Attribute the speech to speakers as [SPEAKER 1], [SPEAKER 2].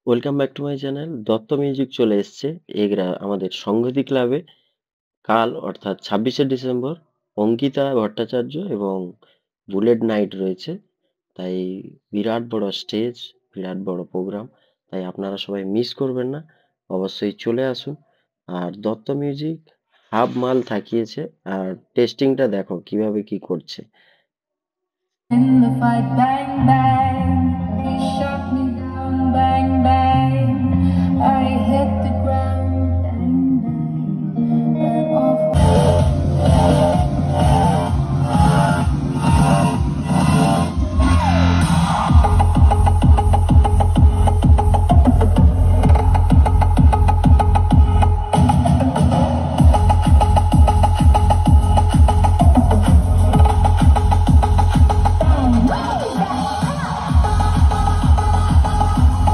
[SPEAKER 1] Welcome back to my channel. Dutta music চলে এসছে আমাদের সংগতি ক্লাবে কাল অর্থাৎ 26শে ডিসেম্বর অঙ্কিতা ভট্টাচার্য এবং বুলেট নাইট রয়েছে। তাই বিরাট বড় স্টেজ, বিরাট বড় প্রোগ্রাম। তাই আপনারা সবাই মিস করবেন না। অবশ্যই চলে আসুন। আর দত্ত মিউজিক হাফ মাল থাকিয়েছে। আর টেস্টিংটা দেখো কিভাবে কি করছে।
[SPEAKER 2] In the fight, bang, bang.